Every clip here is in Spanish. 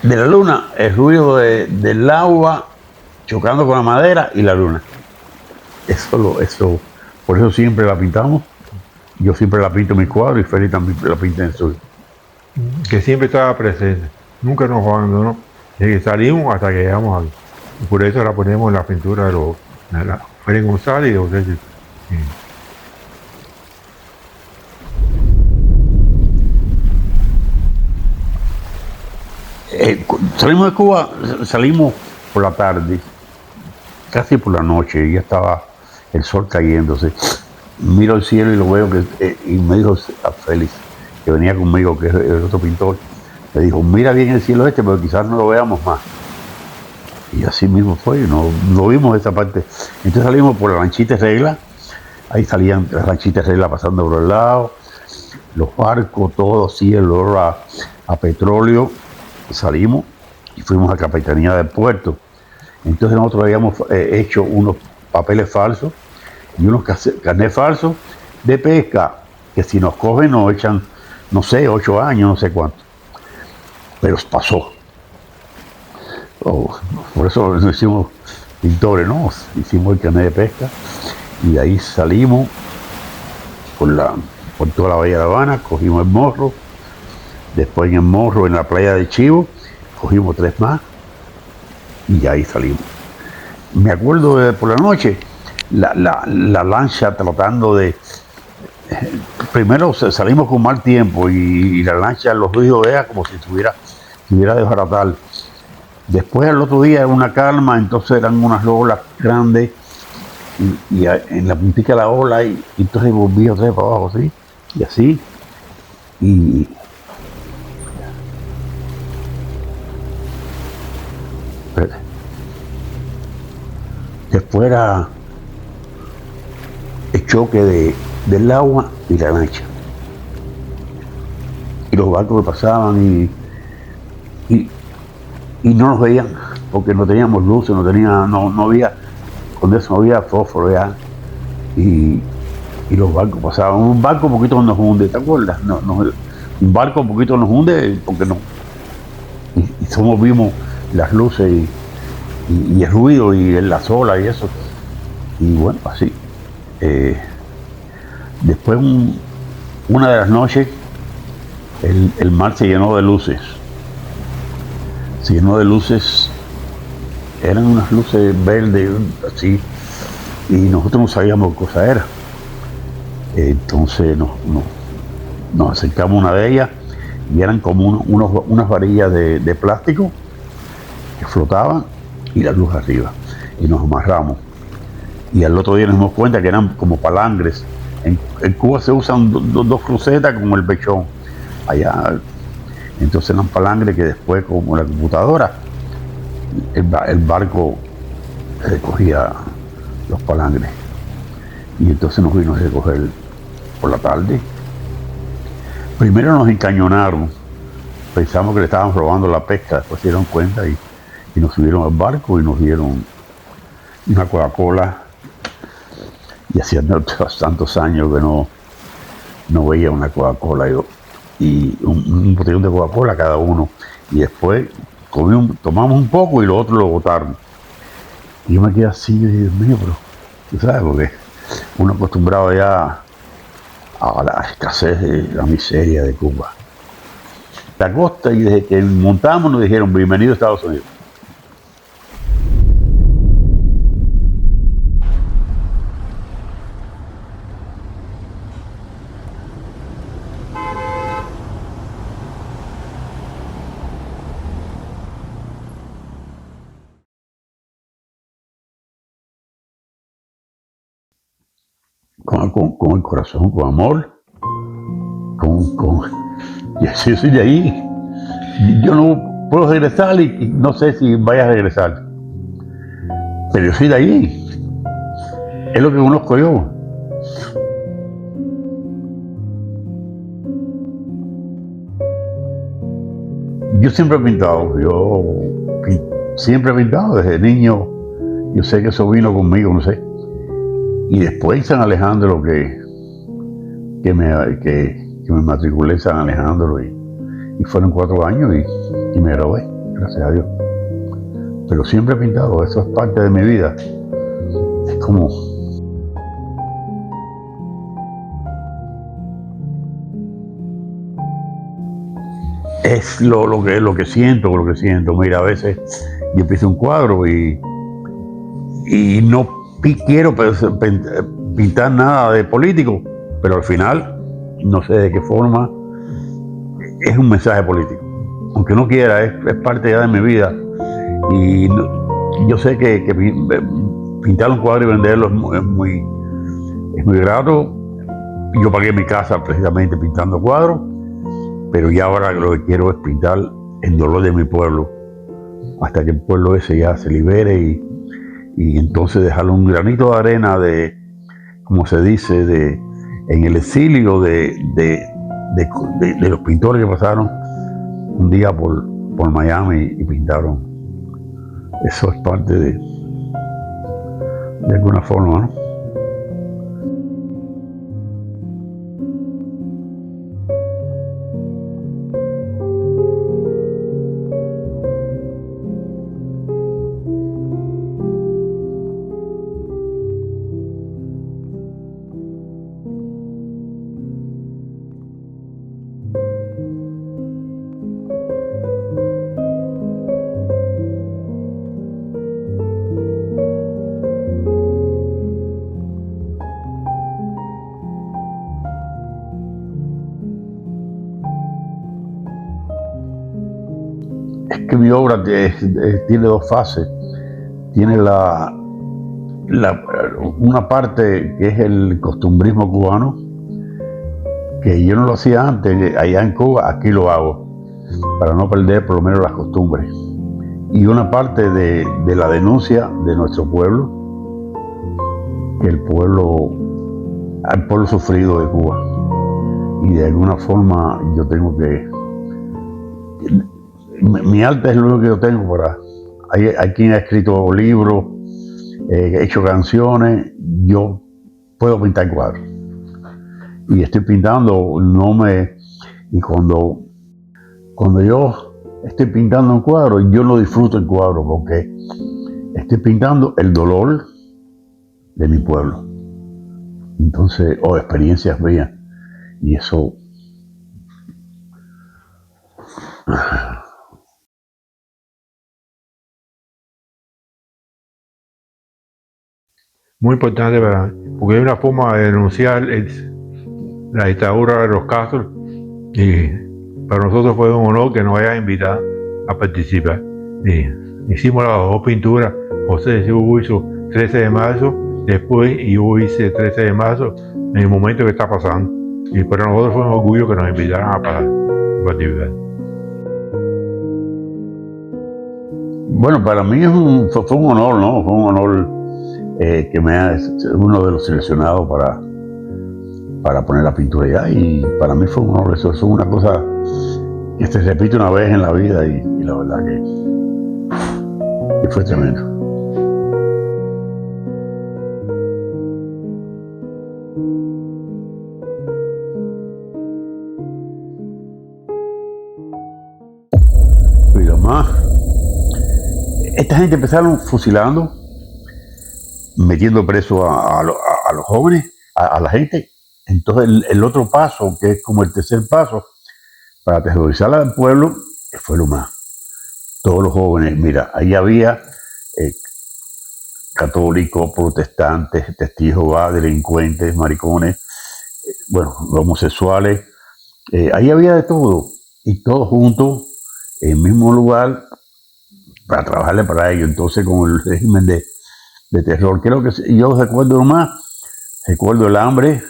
De la luna, el ruido del agua chocando con la madera y la luna. Por eso siempre la pintamos. Yo siempre la pinto en mi cuadro y Félix también la pinta en el suyo. Que siempre estaba presente, nunca nos abandonó, desde que salimos hasta que llegamos aquí. Y por eso la ponemos en la pintura de Félix González y de José Chico. Salimos de Cuba, salimos por la tarde, casi por la noche, y ya estaba el sol cayéndose. Miro el cielo y lo veo y me dijo a Félix, que venía conmigo, que es el otro pintor, me dijo, mira bien el cielo pero quizás no lo veamos más. Y así mismo fue, no vimos esa parte. Entonces salimos por la lanchita Regla, ahí salían las lanchitas Regla pasando por el lado, los barcos, todo así, el olor a petróleo. Salimos y fuimos a la Capitanía del Puerto. Entonces nosotros habíamos hecho unos papeles falsos y unos carnets falsos de pesca, que si nos cogen nos echan, no sé, 8 años, no sé cuánto. Pero pasó. Por eso nos hicimos pintores, ¿no? Hicimos el carnet de pesca y de ahí salimos por toda la Bahía de La Habana, cogimos el Morro. Después en el Morro, en la playa de Chivo, cogimos 3 más y ahí salimos. Me acuerdo por la noche, la lancha tratando de... Primero salimos con mal tiempo y la lancha, los ruidos era como si estuviera desbaratada. Después al otro día era una calma, entonces eran unas olas grandes y en la puntica de la ola y entonces volvía otra vez para abajo, ¿sí? Y así. Y después era el choque del agua y la lancha. Y los barcos que pasaban y no nos veían, porque no teníamos luces, no había, con eso no había fósforo ya. Y los barcos pasaban. Un barco un poquito nos hunde, ¿te acuerdas? Un barco un poquito nos hunde porque no. Y solo vimos las luces y el ruido y las olas y eso. Y bueno, así. Después, una de las noches, el mar se llenó de luces. Se llenó de luces, eran unas luces verdes, así, y nosotros no sabíamos qué cosa era. Entonces nos acercamos a una de ellas y eran como unas varillas de plástico que flotaban y la luz arriba. Y nos amarramos. Y al otro día nos dimos cuenta que eran como palangres. En Cuba se usan dos crucetas con el pechón. Allá, entonces eran palangres que después, como la computadora, el barco recogía los palangres. Y entonces nos vino a recoger por la tarde. Primero nos encañonaron. Pensamos que le estaban robando la pesca. Después se dieron cuenta y nos subieron al barco y nos dieron una Coca-Cola. Y hacía tantos años que no veía una Coca-Cola y un botellón de Coca-Cola cada uno. Y después tomamos un poco y lo otro lo botaron. Y yo me quedé así, Dios mío, pero tú sabes, porque uno acostumbrado ya a la escasez de la miseria de Cuba. La costa, y desde que montamos nos dijeron, bienvenido a Estados Unidos. Con el corazón, con amor, y así soy de ahí. Yo no puedo regresar y no sé si vaya a regresar, pero yo soy de ahí, es lo que conozco yo. Yo siempre he pintado, siempre he pintado desde niño. Yo sé que eso vino conmigo, no sé. Y después en San Alejandro que me matriculé en San Alejandro y fueron 4 años y me gradué. gracias a Dios. Pero siempre he pintado, eso es parte de mi vida. Es como... es lo que siento, lo que siento. Mira, a veces yo empiezo un cuadro y no quiero pintar nada de político, pero al final, no sé de qué forma, es un mensaje político. Aunque no quiera, es parte ya de mi vida. Y yo sé que pintar un cuadro y venderlo es muy grato. Yo pagué mi casa precisamente pintando cuadros, pero ya ahora lo que quiero es pintar el dolor de mi pueblo, hasta que el pueblo ese ya se libere y entonces dejarle un granito de arena de, como se dice, en el exilio de los pintores que pasaron un día por Miami y pintaron. Eso es parte de alguna forma, ¿no? Es que mi obra tiene dos fases. Tiene una parte que es el costumbrismo cubano, que yo no lo hacía antes, allá en Cuba, aquí lo hago, para no perder por lo menos las costumbres. Y una parte de la denuncia de nuestro pueblo, que al pueblo sufrido de Cuba. Y de alguna forma yo tengo que... Mi arte es lo único que yo tengo para... Hay quien ha escrito libros, he hecho canciones, yo puedo pintar cuadros. Y estoy pintando, y cuando yo estoy pintando un cuadro, yo no disfruto el cuadro porque estoy pintando el dolor de mi pueblo. Entonces, experiencias mías. Y eso... Muy importante porque es una forma de denunciar la dictadura de los Castro, y para nosotros fue un honor que nos hayan invitado a participar. Y hicimos las dos pinturas. José hizo 13 de marzo, después yo hice 13 de marzo en el momento que está pasando. Y para nosotros fue un orgullo que nos invitaran a participar. Bueno, para mí fue un honor, ¿no? Fue un honor que me ser uno de los seleccionados para poner la pintura allá, y para mí fue un honor. Eso es una cosa que se repite una vez en la vida y la verdad que fue tremendo. Y lo más, esta gente empezaron fusilando, metiendo preso a los jóvenes, a la gente. Entonces el otro paso, que es como el tercer paso, para aterrorizar al pueblo, fue lo más. Todos los jóvenes, mira, ahí había católicos, protestantes, testigos de Jehová, delincuentes, maricones, bueno, homosexuales, ahí había de todo, y todos juntos, en el mismo lugar, para trabajarle para ellos. Entonces, con el régimen de terror, creo que yo recuerdo nomás, recuerdo el hambre,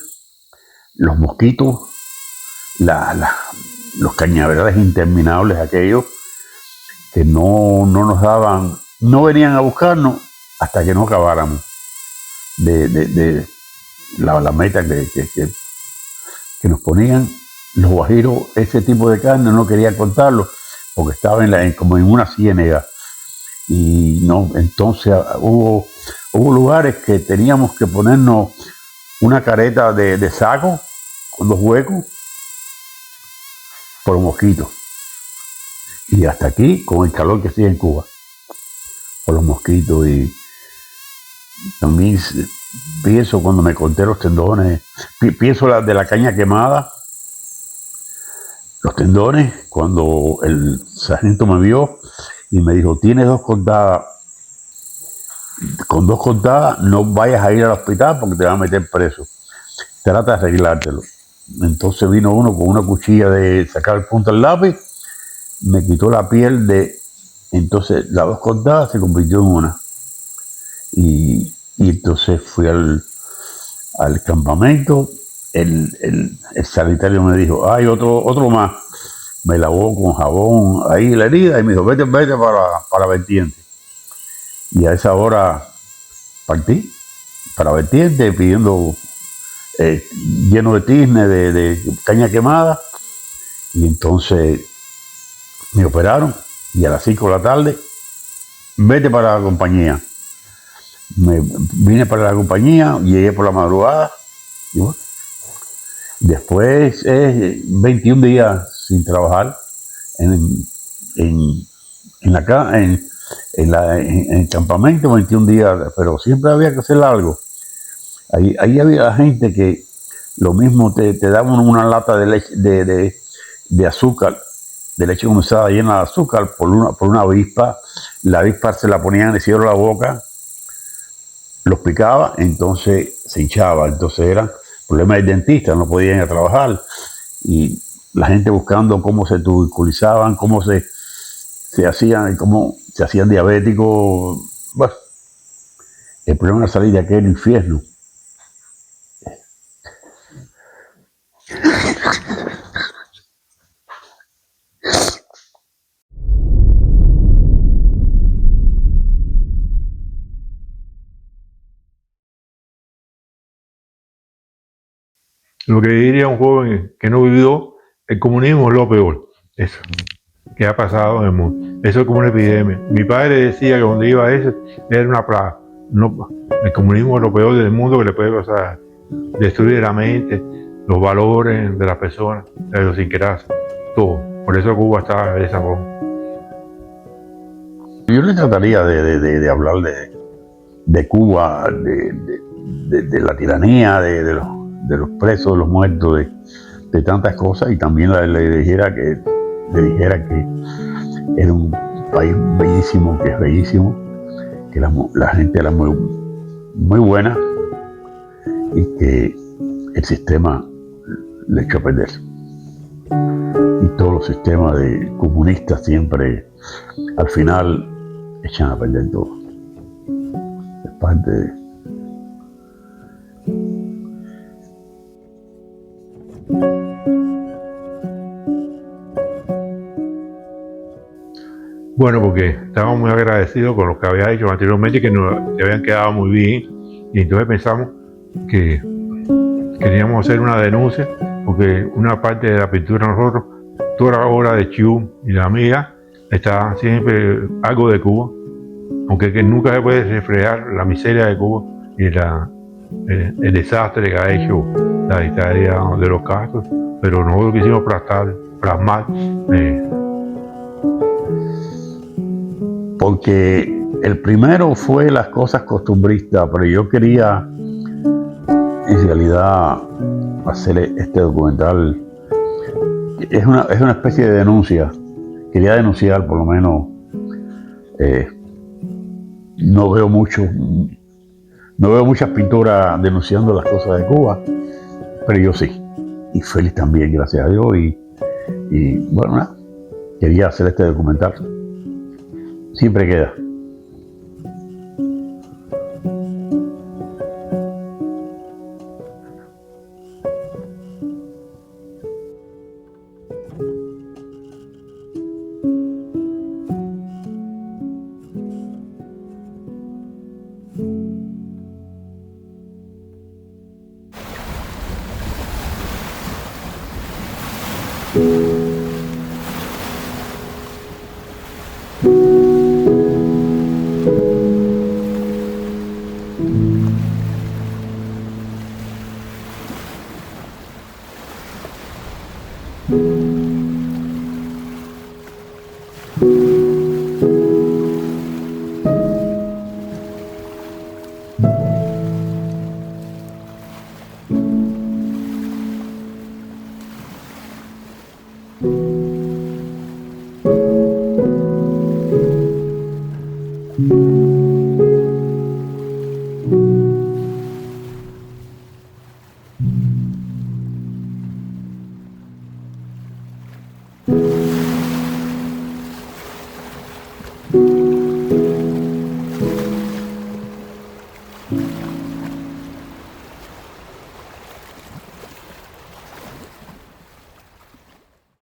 los mosquitos, los cañaverales interminables aquellos que no nos daban, no venían a buscarnos hasta que no acabáramos de la meta que nos ponían. Los guajiros, ese tipo de carne no quería cortarlo porque estaba como en una ciénaga, y no, entonces hubo lugares que teníamos que ponernos una careta de saco con 2 huecos por mosquitos. Y hasta aquí, con el calor que hacía en Cuba, por los mosquitos. Y también pienso cuando me corté los tendones, pienso de la caña quemada, los tendones, cuando el sargento me vio y me dijo, tienes 2 cortadas, con 2 cortadas no vayas a ir al hospital porque te van a meter preso, trata de arreglártelo. Entonces vino uno con una cuchilla de sacar el punto del lápiz, me quitó la piel entonces las 2 cortadas se convirtió en una. Y entonces fui al campamento, el sanitario me dijo, hay otro más. Me lavó con jabón ahí la herida y me dijo, vete para Vertiente. Y a esa hora partí para Vertiente pidiendo, lleno de tizne, de caña quemada. Y entonces me operaron y a las 5 de la tarde, vete para la compañía. Me vine para la compañía, llegué por la madrugada y bueno, después 21 días sin trabajar en el campamento, 21 días, pero siempre había que hacer algo. Ahí había gente que lo mismo te daban una lata de leche, de azúcar, de leche condensada llena de azúcar por una avispa. La avispa se la ponían en el cielo de la boca, los picaba, entonces se hinchaba. Entonces era problema del dentista, no podían ir a trabajar. Y la gente buscando cómo se tuberculizaban, cómo se hacían diabéticos. Bueno, el problema era salir de aquel infierno. Lo que diría un joven que no vivió el comunismo es lo peor, eso que ha pasado en el mundo. Eso es como una epidemia. Mi padre decía que donde iba ese era una plaga. No, el comunismo es lo peor del mundo que le puede pasar. Destruir la mente, los valores de las personas, la idiosincrasia, todo. Por eso Cuba está de esa forma. Yo le trataría de hablar de Cuba, de la tiranía, de los presos, de los muertos, de tantas cosas, y también le dijera que era un país bellísimo, que es bellísimo, que la gente era muy, muy buena y que el sistema le echó a perder. Y todos los sistemas comunistas siempre al final echan a perder todo. Es parte de... Bueno, porque estábamos muy agradecidos con lo que había hecho anteriormente, que nos habían quedado muy bien, y entonces pensamos que queríamos hacer una denuncia, porque una parte de la pintura nosotros, toda la obra de Chiu y la mía, está siempre algo de Cuba, aunque que nunca se puede reflejar la miseria de Cuba y el desastre que ha hecho la dictadura de los Castro, pero nosotros quisimos plasmar porque el primero fue las cosas costumbristas, pero yo quería en realidad hacer este documental. Es una especie de denuncia. Quería denunciar, por lo menos. No veo muchas pinturas denunciando las cosas de Cuba, pero yo sí. Y Félix también, gracias a Dios. Y bueno, nada, quería hacer este documental. Siempre queda. Chao.